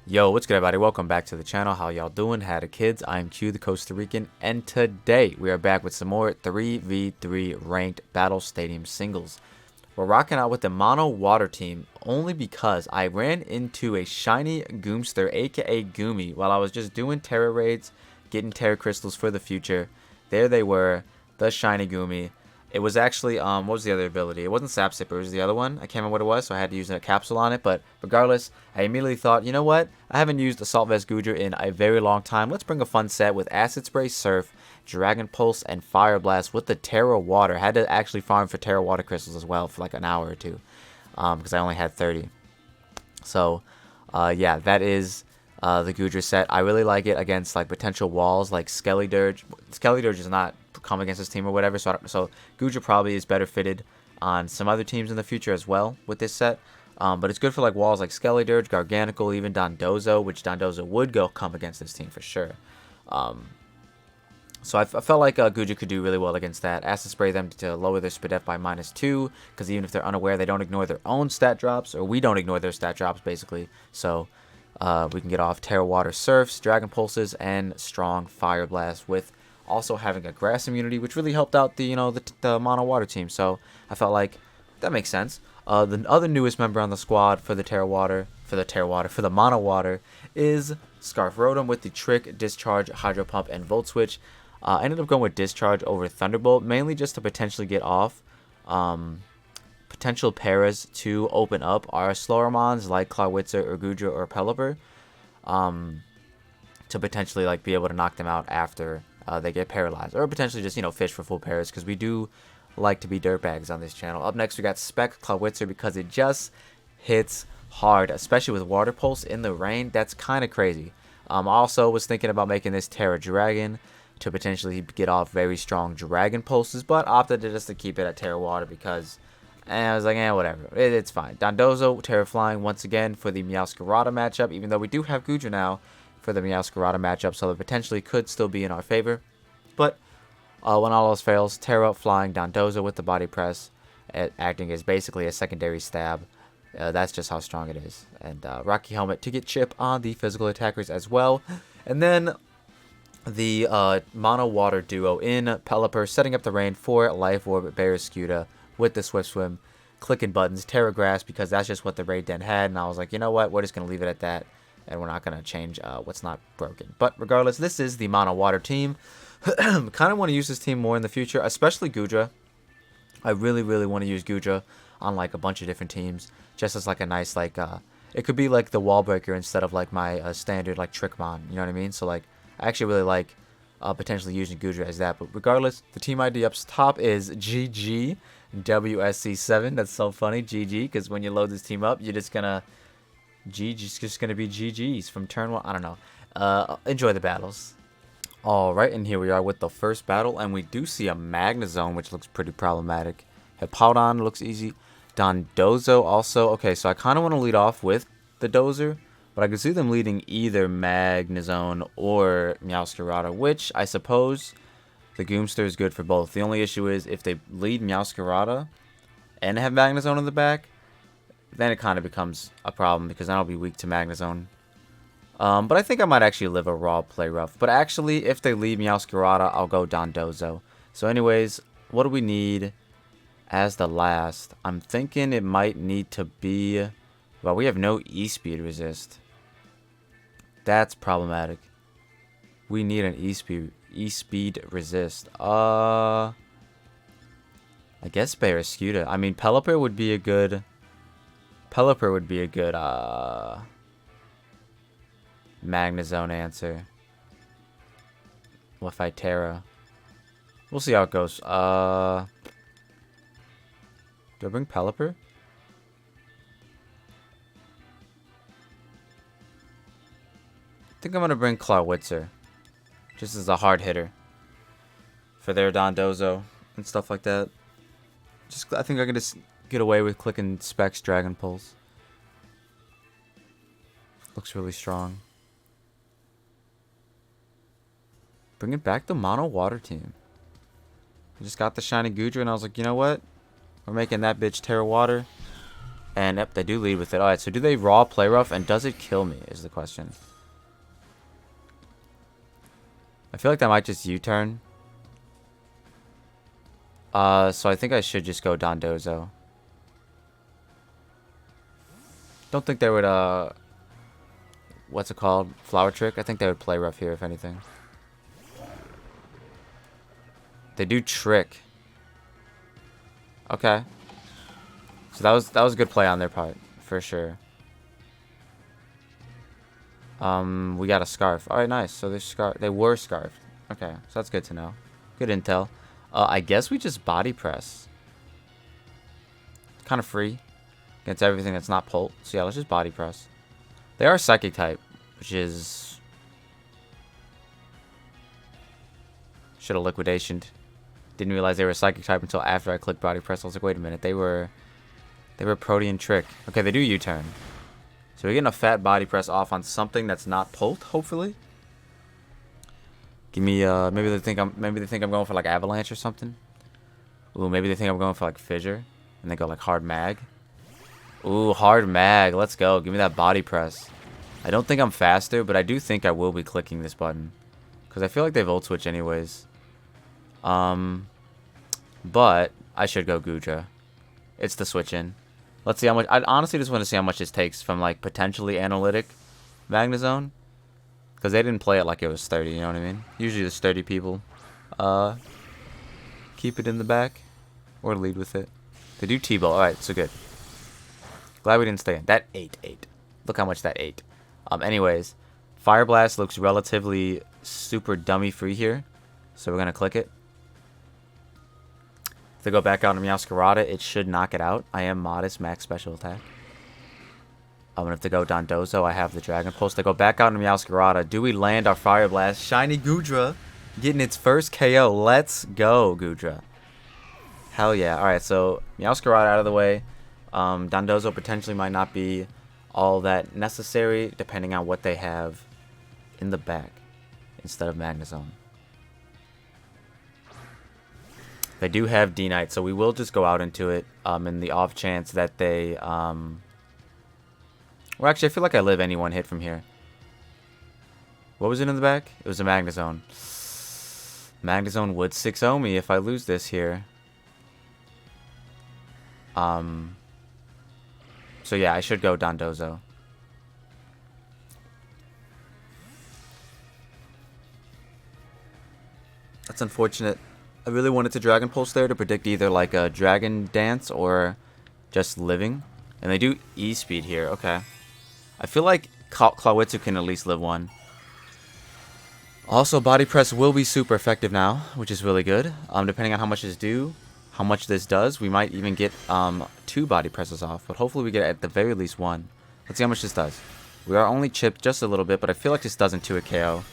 Yo, what's good, everybody? Welcome back to the channel. How y'all doing? Howdy, kids? I'm QtheCostaRican, and today we are back with some more 3v3 ranked battle stadium singles. We're rocking out with the mono water team only because I ran into a shiny Goomster, aka Goomy, while I was just doing Terra raids, getting Terra crystals for the future. There they were, the shiny Goomy. It was actually, what was the other ability? It wasn't Sap Sipper, it was the other one. I can't remember what it was, so I had to use a capsule on it. But regardless, I immediately thought, you know what? I haven't used Assault Vest Goodra in a very long time. Let's bring a fun set with Acid Spray, Surf, Dragon Pulse, and Fire Blast with the Terra Water. I had to actually farm for Terra Water crystals as well for like an hour or two, because I only had 30. So, yeah, that is the Goodra set. I really like it against like potential walls like Skelly Dirge. Skelly Dirge is not come against this team or whatever, so Goodra probably is better fitted on some other teams in the future as well with this set. But it's good for like walls like Skelly Dirge, Garganical, even Dondozo, which Dondozo would come against this team for sure. So I felt like Goodra could do really well against that. Acid Spray them to lower their SPDF by -2, because even if they're unaware, they don't ignore their own stat drops, or we don't ignore their stat drops basically. So we can get off Terra Water Surfs, Dragon Pulses, and strong Fire Blast with also having a grass immunity, which really helped out the the mono water team. So I felt like that makes sense. The other newest member on the squad for the mono water is Scarf Rotom with the Trick, Discharge, Hydro Pump, and Volt Switch. I ended up going with Discharge over Thunderbolt, mainly just to potentially get off potential paras to open up our slower mons like Clawitzer or Goodra or Pelipper, to potentially like be able to knock them out after they get paralyzed, or potentially just fish for full paras, because we do like to be dirtbags on this channel. Up next we got Spec Clawitzer, because it just hits hard, especially with Water Pulse in the rain. That's kind of crazy. Also was thinking about making this Terra Dragon to potentially get off very strong Dragon Pulses, but opted just to keep it at Terra Water because I was like, whatever, it's fine. Dondozo, Terra Flying once again for the Meowscarada matchup, even though we do have Goodra now for the Meowscarada matchup, so it potentially could still be in our favor. But when all else fails, Terra Flying Dondozo with the Body Press, acting as basically a secondary stab. That's just how strong it is. And Rocky Helmet to get chip on the physical attackers as well. And then the mono water duo in Pelipper setting up the rain for Life Orb Barraskewda with the Swift Swim, clicking buttons, Terra Grass, because that's just what the raid den had. And I was like, you know what, we're just going to leave it at that, and we're not going to change what's not broken. But regardless, this is the mono water team. Kind of want to use this team more in the future, especially Goodra. I really want to use Goodra on like a bunch of different teams, just as like a nice like it could be like the wall breaker instead of like my standard like Trickmon, you know what I mean? So like I actually really like potentially using Goodra as that. But regardless, the team ID up top is GGWSC7. That's so funny, GG, because when you load this team up, you're just gonna GG's just gonna be GG's from turn 1. I don't know. Enjoy the battles. Alright, and here we are with the first battle, and we do see a Magnezone, which looks pretty problematic. Hippowdon looks easy. Dondozo also. Okay, so I kind of want to lead off with the Dozer, but I can see them leading either Magnezone or Meowscarada, which I suppose the Goomster is good for both. The only issue is if they lead Meowscarada and have Magnezone in the back, then it kind of becomes a problem, because then I'll be weak to Magnezone. But I think I might actually live a raw play rough. But actually, if they leave Meowscarada, I'll go Dondozo. So anyways, what do we need as the last? I'm thinking it might need to be... Well, we have no E-Speed resist. That's problematic. We need an E-Speed resist. I guess Barraskewda. I mean, Pelipper would be a good... Magnezone answer. Wifi Terra. We'll see how it goes. Do I bring Pelipper? I think I'm gonna bring Clawitzer, just as a hard hitter for their Dondozo and stuff like that. I think I can just get away with clicking Specs Dragon Pulse. Looks really strong. Bringing back the mono water team. I just got the shiny Goodra, and I was like, you know what? We're making that bitch Terra Water. And yep, they do lead with it. Alright, so do they raw play rough, and does it kill me is the question. I feel like that might just U-turn. So I think I should just go Dondozo. Don't think they would, what's it called? Flower Trick? I think they would play rough here, if anything. They do Trick. Okay. So that was a good play on their part, for sure. We got a Scarf. Alright, nice. So they were Scarfed. Okay, so that's good to know. Good intel. I guess we just Body Press. Kind of free against everything that's not Pult. So yeah, let's just Body Press. They are Psychic type, which is... Should have Liquidationed. Didn't realize they were Psychic type until after I clicked Body Press. I was like, wait a minute, they were Protean Trick. Okay, they do U-turn. So we're getting a fat Body Press off on something that's not Pult, hopefully. Give me maybe they think I'm going for like Avalanche or something. Ooh, maybe they think I'm going for like Fissure, and they go like Hard Mag. Ooh, Hard Mag. Let's go. Give me that Body Press. I don't think I'm faster, but I do think I will be clicking this button, because I feel like they Volt Switch anyways. But I should go Goodra. It's the switch in. Let's see how much. I honestly just want to see how much this takes from like potentially Analytic Magnezone, because they didn't play it like it was 30. You know what I mean? Usually the sturdy people keep it in the back or lead with it. They do T-Bow. All right, so good. Glad we didn't stay in. That ate. Look how much that ate. Anyways, Fire Blast looks relatively super dummy free here, so we're gonna click it. If they go back out on Meowscarada, it should knock it out. I am modest max special attack. I'm gonna have to go Dondozo. I have the Dragon Pulse. They go back out on Meowscarada. Do we land our Fire Blast? Shiny Goodra getting its first KO. Let's go, Goodra. Hell yeah. Alright, so Meowscarada out of the way. Dondozo potentially might not be all that necessary, depending on what they have in the back instead of Magnezone. They do have D-Knight, so we will just go out into it in the off chance that they... Well, actually, I feel like I live any one hit from here. What was it in the back? It was a Magnezone. Magnezone would 6-0 me if I lose this here. So yeah, I should go Dondozo. That's unfortunate. I really wanted to Dragon Pulse there to predict either like a Dragon Dance or just living. And they do E-Speed here. Okay. I feel like Clawitsu can at least live one. Also, Body Press will be super effective now, which is really good. Depending on how much this does, we might even get 2 Body Presses off. But hopefully we get at the very least 1. Let's see how much this does. We are only chipped just a little bit, but I feel like this doesn't 2 a KO.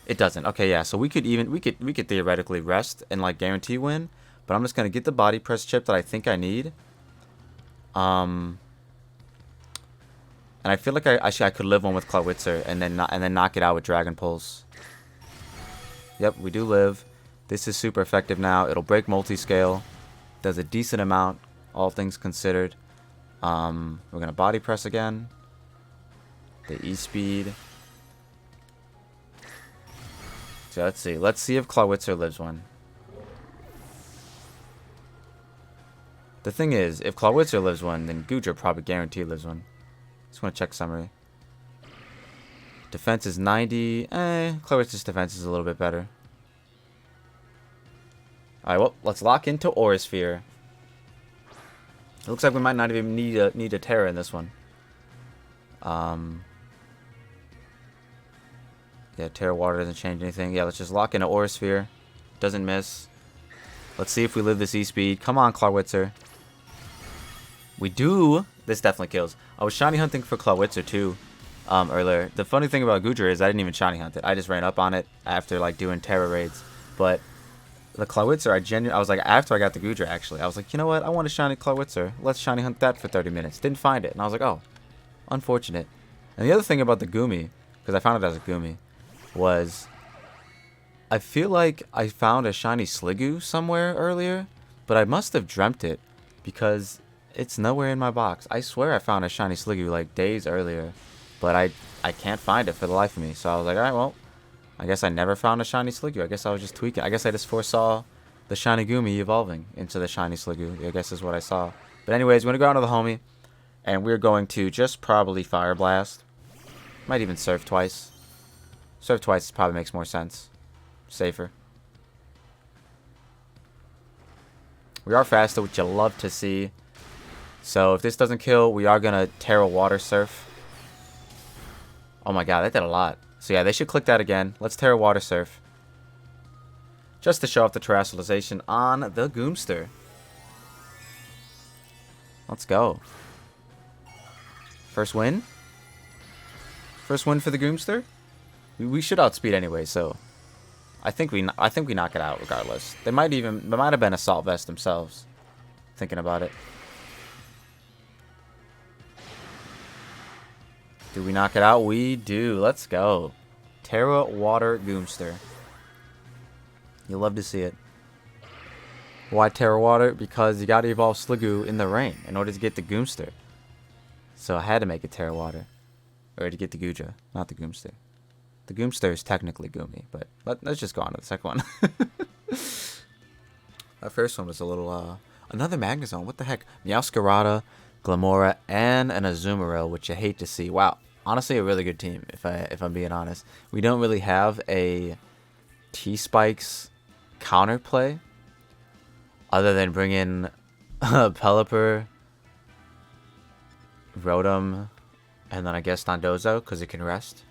It doesn't. Okay, yeah. So we could theoretically rest and like guarantee win. But I'm just gonna get the Body Press chip that I think I need. And I feel like I could live one with Clawitzer and then knock it out with Dragon Pulse. Yep, we do live. This is super effective now. It'll break multi-scale. Does a decent amount, all things considered. We're gonna Body Press again. The E-Speed. So let's see. Let's see if Clawitzer lives one. The thing is, if Clawitzer lives one, then Goodra probably guaranteed lives one. Just want to check summary. Defense is 90. Clawitzer's defense is a little bit better. Alright, well, let's lock into Aura Sphere. It looks like we might not even need a Terra in this one. Yeah, Terra Water doesn't change anything. Yeah, let's just lock into Aura Sphere. Doesn't miss. Let's see if we live this E-Speed. Come on, Clawitzer. We do. This definitely kills. I was shiny hunting for Clawitzer too earlier. The funny thing about Goodra is I didn't even shiny hunt it. I just ran up on it after like doing Terra raids. But the Clawitzer, I was like, after I got the Goodra actually, I was like, you know what? I want to shiny Clawitzer. Let's shiny hunt that for 30 minutes. Didn't find it. And I was like, oh, unfortunate. And the other thing about the Goomy, because I found it as a Goomy, was I feel like I found a shiny Sliggoo somewhere earlier, but I must have dreamt it because It's nowhere in my box. I swear I found a shiny Sliggoo like days earlier, but I can't find it for the life of me. So I was like, all right, well, I guess I never found a shiny Sliggoo. I guess I was just tweaking. I guess I just foresaw the shiny Goomy evolving into the shiny Sliggoo. I guess is what I saw. But anyways, we're gonna go on to the homie, and we're going to just probably Fire Blast. Might even Surf twice. Surf twice probably makes more sense. Safer. We are faster, which you love to see. So if this doesn't kill, we are gonna Terra Water Surf. Oh my god, that did a lot. So yeah, they should click that again. Let's Terra Water Surf. Just to show off the terrestrialization on the Goomster. Let's go. First win? First win for the Goomster? We should outspeed anyway, so I think we knock it out regardless. They might have been Assault Vest themselves. Thinking about it. Do we knock it out? We do. Let's go. Terra Water Goomster. You'll love to see it. Why Terra Water? Because you gotta evolve Sliggoo in the rain in order to get the Goomster. So I had to make it Terra Water. Or to get the Goodra, not the Goomster. The Goomster is technically Goomy, but let's just go on to the second one. Our first one was a little, another Magnezone. What the heck? Meowscarada, Glamora, and an Azumarill, which I hate to see. Wow. Honestly, a really good team, if I'm being honest. We don't really have a T-Spikes counterplay other than bring in Pelipper, Rotom, and then I guess Dondozo, because it can rest.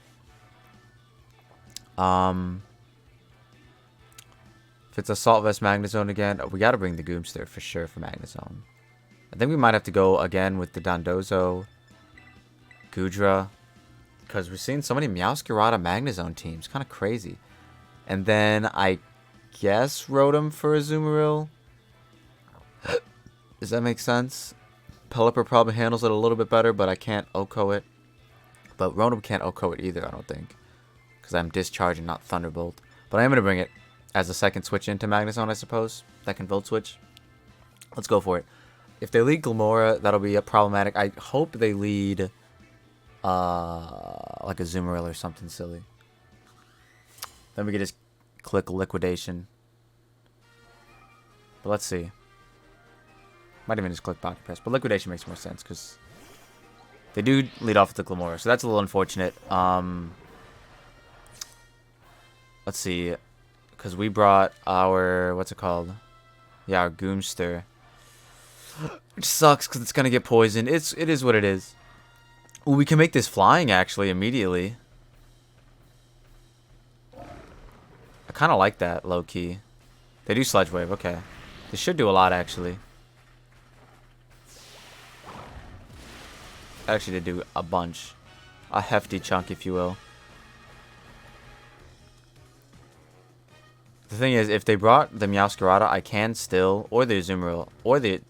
If it's Assault Vest Magnezone again, we got to bring the Goomster for sure for Magnezone. I think we might have to go again with the Dondozo, Goodra, because we're seeing so many Meowscarada Magnezone teams. Kind of crazy. And then I guess Rotom for Azumarill. Does that make sense? Pelipper probably handles it a little bit better, but I can't OHKO it. But Rotom can't OHKO it either, I don't think. Because I'm Discharge and not Thunderbolt. But I am going to bring it as a second switch into Magnezone, I suppose. That can Volt Switch. Let's go for it. If they lead Glamora, that'll be problematic. I hope they lead like a Azumarill or something silly. Then we can just click Liquidation. But let's see. Might even just click Body Press. But Liquidation makes more sense because they do lead off with the Glamora. So that's a little unfortunate. Let's see. Because we brought our... What's it called? Yeah, our Goomster. Which sucks because it's going to get poisoned. It is what it is. Ooh, we can make this flying actually immediately. I kind of like that low key. They do Sludge Wave. Okay. They should do a lot actually. Actually, they do a bunch. A hefty chunk, if you will. The thing is, if they brought the Meowscarada, I can still, or the Azumarill, or the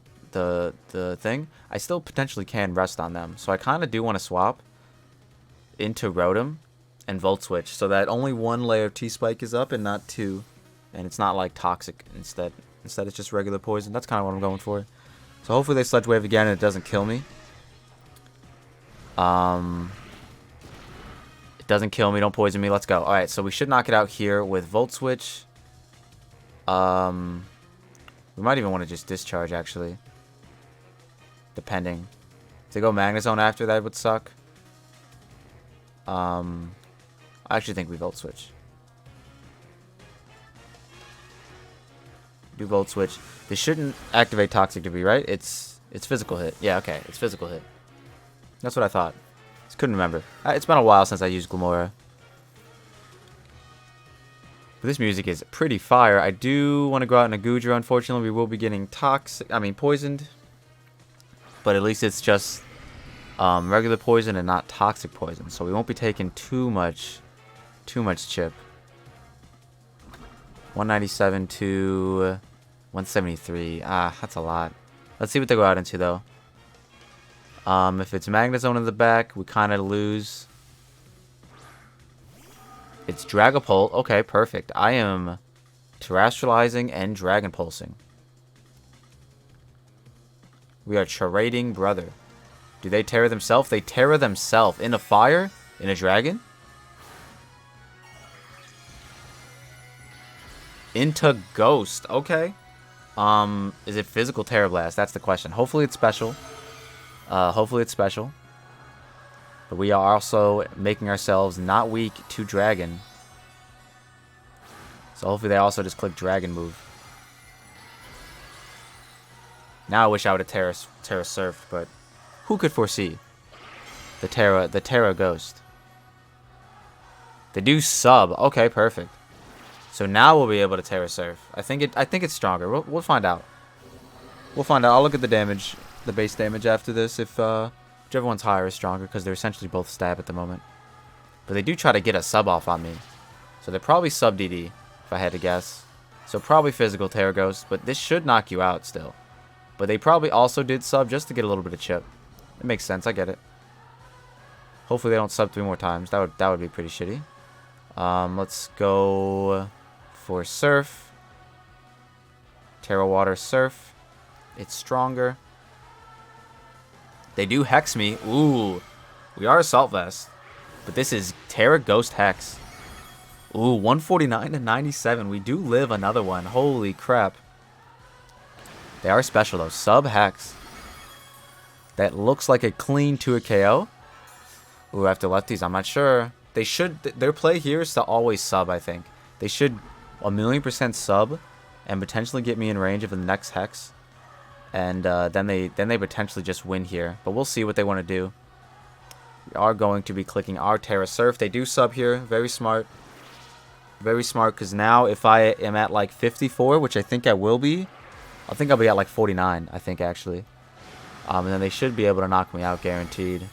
thing, I still potentially can rest on them. So I kind of do want to swap into Rotom and Volt Switch, so that only one layer of T-Spike is up and not two. And it's not like Toxic instead. Instead, it's just regular poison. That's kind of what I'm going for. So hopefully they Sludge Wave again and it doesn't kill me. It doesn't kill me, don't poison me. Let's go. Alright, so we should knock it out here with Volt Switch. We might even want to just Discharge, actually. Depending. To go Magnezone after that would suck. I actually think we Volt Switch. Do Volt Switch. This shouldn't activate Toxic Debris, right? It's Physical Hit. Yeah, okay. It's Physical Hit. That's what I thought. Just couldn't remember. It's been a while since I used Glamora. But this music is pretty fire. I do want to go out in a Goodra. Unfortunately, we will be getting poisoned. But at least it's just regular poison and not toxic poison. So we won't be taking too much chip. 197 to 173. That's a lot. Let's see what they go out into, though. If it's Magnezone in the back, we kind of lose. It's Dragapult. Okay, perfect. I am Terrestrializing and Dragon Pulsing. We are trading, brother. Do they Terra themselves? They Terra themselves. In a fire? In a dragon? Into Ghost. Okay. Is it physical Terra Blast? That's the question. Hopefully it's special. Hopefully it's special. But we are also making ourselves not weak to dragon. So hopefully they also just click dragon move. Now I wish I would have Terra Surfed, but who could foresee the Terra Ghost? They do sub. Okay, perfect. So now we'll be able to Terra Surf. I think it's stronger. We'll find out. We'll find out. I'll look at the damage, the base damage after this, if whichever one's higher is stronger, because they're essentially both stab at the moment. But they do try to get a sub off on me. So they're probably sub DD, if I had to guess. So probably physical Terra Ghost, but this should knock you out still. But they probably also did sub just to get a little bit of chip. It makes sense, I get it. Hopefully they don't sub 3 more times. That would be pretty shitty. Let's go for Surf. Terra Water Surf. It's stronger. They do Hex me. Ooh. We are Assault Vest. But this is Terra Ghost Hex. Ooh, 149 to 97. We do live another one. Holy crap. They are special though. Sub Hex. That looks like a clean to a KO. Ooh, after lefties, I'm not sure. They should. Their play here is to always sub, I think. They should 1,000,000% sub and potentially get me in range of the next Hex. And then they potentially just win here. But we'll see what they want to do. We are going to be clicking our Terra Surf. They do sub here. Very smart. Very smart, because now if I am at like 54, which I think I will be, I think I'll be at like 49, I think, actually. And then they should be able to knock me out, guaranteed.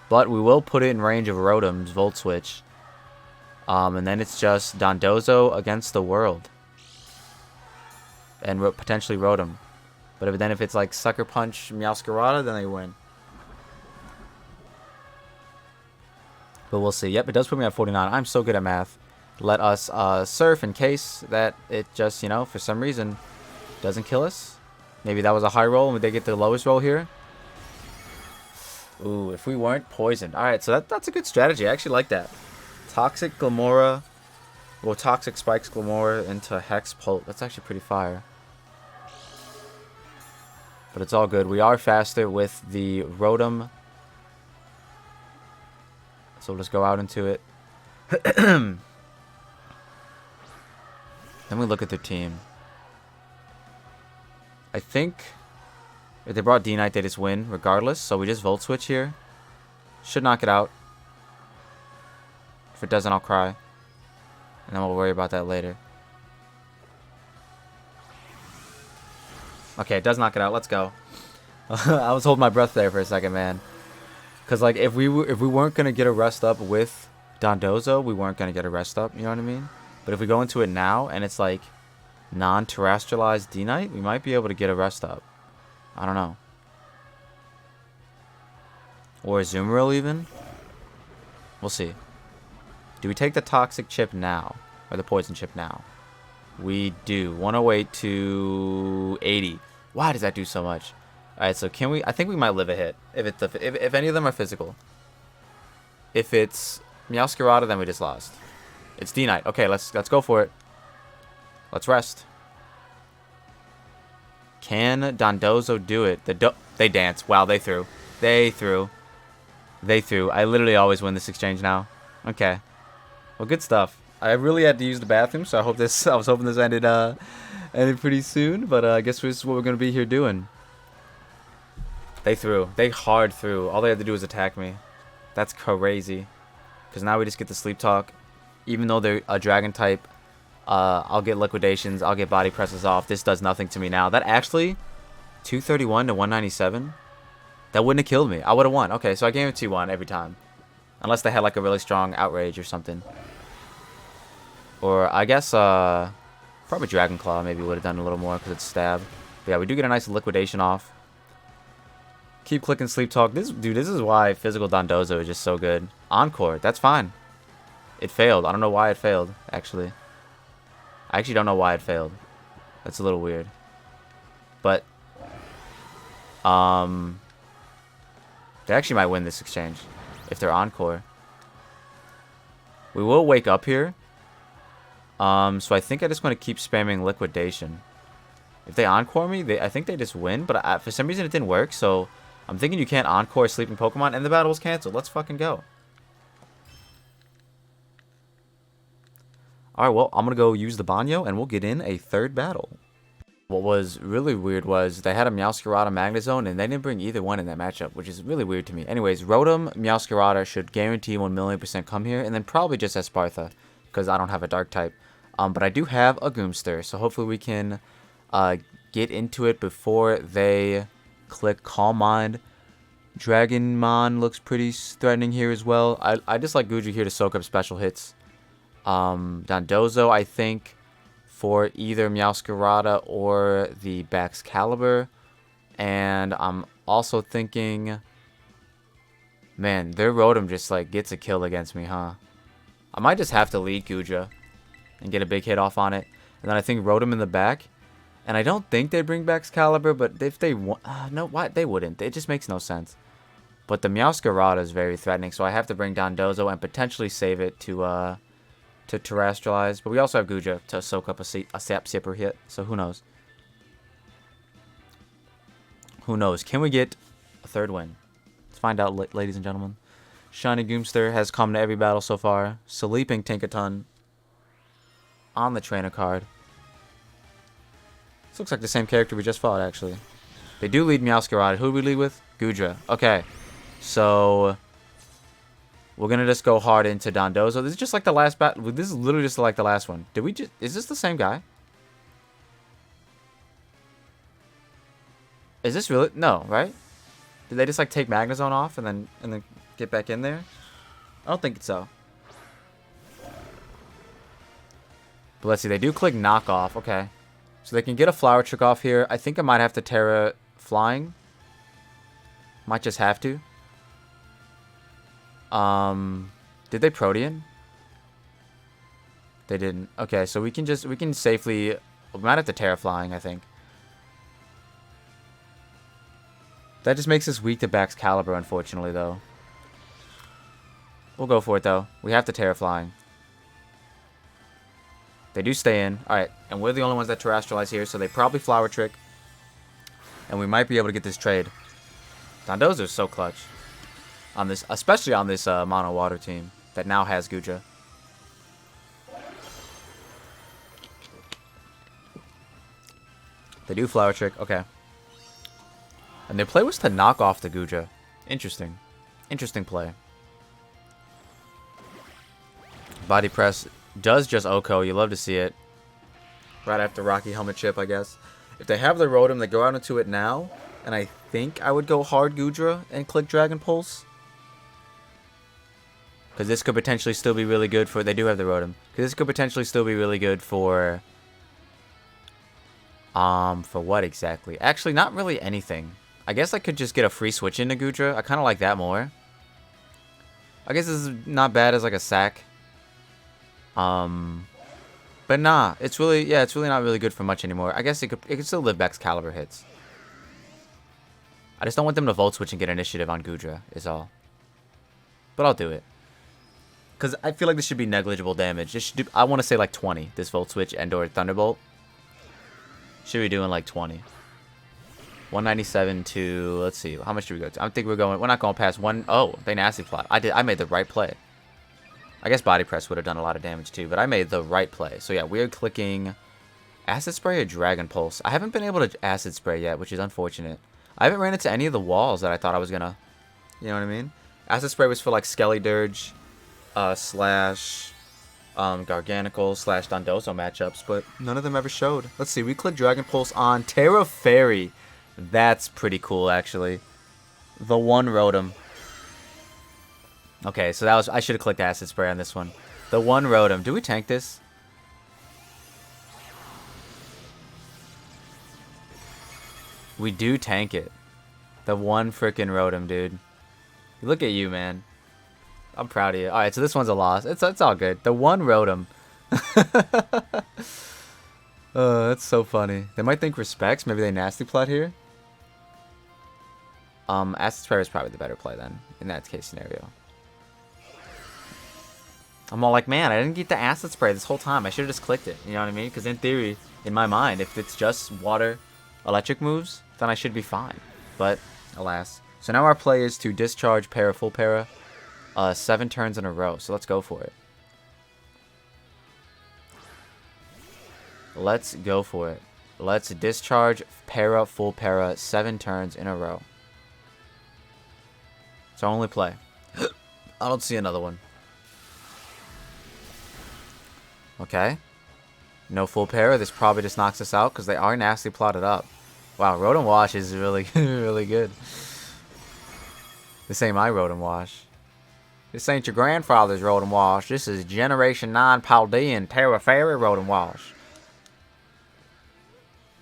But we will put it in range of Rotom's Volt Switch. And then it's just Dondozo against the world. And potentially Rotom. But then if it's like Sucker Punch Meowscarada, then they win. But we'll see. Yep, it does put me at 49. I'm so good at math. Let us surf in case that it just, you know, for some reason doesn't kill us. Maybe that was a high roll and they get the lowest roll here. Ooh, if we weren't poisoned. Alright, so that's a good strategy. I actually like that. Toxic Glamora. Well, Toxic Spikes Glamora into Hex Pult. That's actually pretty fire. But it's all good. We are faster with the Rotom. So we'll just go out into it. Then we look at their team. I think if they brought D-Knight, they just win regardless. So we just Volt Switch here. Should knock it out. If it doesn't, I'll cry. And then we'll worry about that later. Okay, it does knock it out. Let's go. I was holding my breath there for a second, man. Because, like, if we weren't going to get a rest up with Dondozo, we weren't going to get a rest up. You know what I mean? But if we go into it now and it's, like, non-terrestrialized D-Knight, we might be able to get a rest up. I don't know. Or a Azumarill, even? We'll see. Do we take the Toxic Chip now? Or the Poison Chip now? We do. 108 to 80. Why does that do so much? Alright, so can we... I think we might live a hit. If any of them are physical. If it's Meowscarada, then we just lost. It's D-Knight. Okay, let's go for it. Let's rest. Can Dondozo do it? They dance. Wow, they threw. They threw. I literally always win this exchange now. Okay. Well, good stuff. I really had to use the bathroom, so I was hoping this ended pretty soon, but I guess this is what we're gonna be here doing. They threw. They hard threw. All they had to do was attack me. That's crazy. Because now we just get the Sleep Talk. Even though they're a dragon type, I'll get liquidations. I'll get body presses off. This does nothing to me now. That actually, 231 to 197. That wouldn't have killed me. I would have won. Okay, so I guarantee one every time. Unless they had like a really strong outrage or something. Or I guess probably Dragon Claw maybe would have done a little more because it's stab. But yeah, we do get a nice liquidation off. Keep clicking Sleep Talk. This is why physical Dondozo is just so good. Encore, that's fine. It failed. I don't know why it failed, actually. I actually don't know why it failed. That's a little weird. But They actually might win this exchange if they're Encore. We will wake up here. So I think I just want to keep spamming Liquidation. If they Encore me, I think they just win. But for some reason, it didn't work. So I'm thinking you can't Encore Sleeping Pokemon. And the battle was canceled. Let's fucking go. Alright, well, I'm going to go use the Banyo. And we'll get in a third battle. What was really weird was they had a Meowscarada Magnezone. And they didn't bring either one in that matchup. Which is really weird to me. Anyways, Rotom, Meowscarada should guarantee 1,000,000% come here. And then probably just Espartha. Because I don't have a Dark type. But I do have a Goomster. So hopefully we can get into it before they click Calm Mind. Dragonmon looks pretty threatening here as well. I just like Goodra here to soak up special hits. Dondozo, I think, for either Meowscarada or the Baxcalibur. And I'm also thinking, man, their Rotom just like gets a kill against me, huh? I might just have to lead Goodra and get a big hit off on it. And then I think Rotom in the back. And I don't think they bring Baxcalibur, but if they want... no, why? They wouldn't. It just makes no sense. But the Meowscarada is very threatening, so I have to bring Dondozo and potentially save it to Terrestrialize. But we also have Goodra to soak up a Sap Sipper hit, so who knows? Who knows? Can we get a third win? Let's find out, ladies and gentlemen. Shiny Goomster has come to every battle so far. Sleeping Tinkaton on the trainer card. This looks like the same character we just fought, actually. They do lead Meowscarada. Who do we lead with? Goodra. Okay. So, we're going to just go hard into Dondozo. This is just like the last battle. This is literally just like the last one. Did we just... Is this the same guy? Is this really... No, right? Did they just like take Magnezone off and then get back in there? I don't think so. But let's see. They do click Knockoff. Okay. So they can get a Flower Trick off here. I think I might have to Terra Flying. Might just have to. Did they Protean? They didn't. Okay, so we can safely... We might have to Terra Flying, I think. That just makes us weak to Baxcalibur, unfortunately, though. We'll go for it, though. We have to Terra Flying. They do stay in. Alright, and we're the only ones that Terrestrialize here, so they probably Flower Trick. And we might be able to get this trade. Dondozo is so clutch. On this, especially on this Mono Water team that now has Goodra. They do Flower Trick. Okay. And their play was to knock off the Goodra. Interesting. Interesting play. Body Press does just Oko. You love to see it. Right after Rocky Helmet Chip, I guess. If they have the Rotom, they go out into it now. And I think I would go hard Goodra and click Dragon Pulse. Because this could potentially still be really good for... They do have the Rotom. Because this could potentially still be really good for... For what exactly? Actually, not really anything. I guess I could just get a free switch into Goodra. I kind of like that more. I guess this is not bad as like a sack. But nah, it's really, yeah, it's really not really good for much anymore. I guess it could still live Baxcalibur hits. I just don't want them to Volt Switch and get initiative on Goodra, is all. But I'll do it. Because I feel like this should be negligible damage. This should do, I want to say like 20, this Volt Switch and or Thunderbolt. Should be doing like 20. 197 to, let's see, how much do we go to? I think we're not going past one. Oh, they Nasty Plot. I made the right play. I guess Body Press would have done a lot of damage too, but I made the right play. So yeah, we're clicking Acid Spray or Dragon Pulse. I haven't been able to Acid Spray yet, which is unfortunate. I haven't ran into any of the walls that I thought I was gonna, you know what I mean? Acid Spray was for like Skelly Dirge, slash Garganical slash Dondozo matchups, but none of them ever showed. Let's see, we click Dragon Pulse on Terra Fairy. That's pretty cool, actually. The one Rotom. Okay, so that was... I should have clicked Acid Spray on this one. The one Rotom. Do we tank this? We do tank it. The one freaking Rotom, dude. Look at you, man. I'm proud of you. Alright, so this one's a loss. It's all good. The one Rotom. That's so funny. They might think Respects. Maybe they Nasty Plot here. Acid Spray is probably the better play then, in that case scenario. I'm all like, man, I didn't get the Acid Spray this whole time. I should have just clicked it, you know what I mean? Because in theory, in my mind, if it's just water electric moves, then I should be fine. But, alas. So now our play is to discharge para, full para, 7 turns in a row. So let's go for it. Let's go for it. Let's discharge para, full para, 7 turns in a row. It's our only play. I don't see another one. Okay. No full para. This probably just knocks us out because they are nasty plotted up. Wow, Rotom Wash is really, really good. This ain't my Rotom Wash. This ain't your grandfather's Rotom Wash. This is Generation 9 Paldean Terra Fairy Rotom Wash.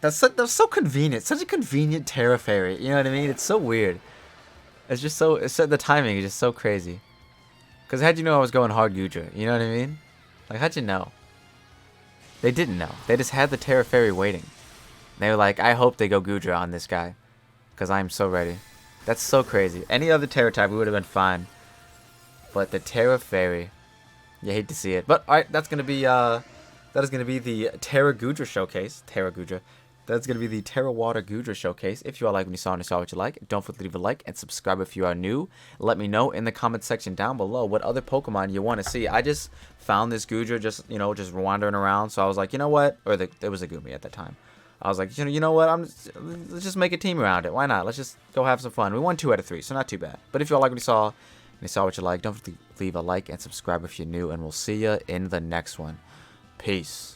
That's so convenient. Such a convenient Terra Fairy. You know what I mean? It's so weird. It's just so... the timing is just so crazy. Because how'd you know I was going hard Goodra? You know what I mean? Like, how'd you know? They didn't know. They just had the Terra Fairy waiting. They were like, I hope they go Goodra on this guy. Because I'm so ready. That's so crazy. Any other Terra type, we would have been fine. But the Terra Fairy, you hate to see it. But, alright, that's going to be, that is going to be the Terra Goodra showcase. Terra Goodra. That's going to be the Terra Water Goodra showcase. If you all like what you saw and you saw what you like, don't forget to leave a like and subscribe if you are new. Let me know in the comment section down below what other Pokemon you want to see. I just found this Goodra just, you know, just wandering around. So I was like, you know what? Or it was a Gumi at the time. I was like, you know what? Let's just make a team around it. Why not? Let's just go have some fun. We won 2 out of 3, so not too bad. But if you all like what you saw and you saw what you like, don't forget to leave a like and subscribe if you're new. And we'll see you in the next one. Peace.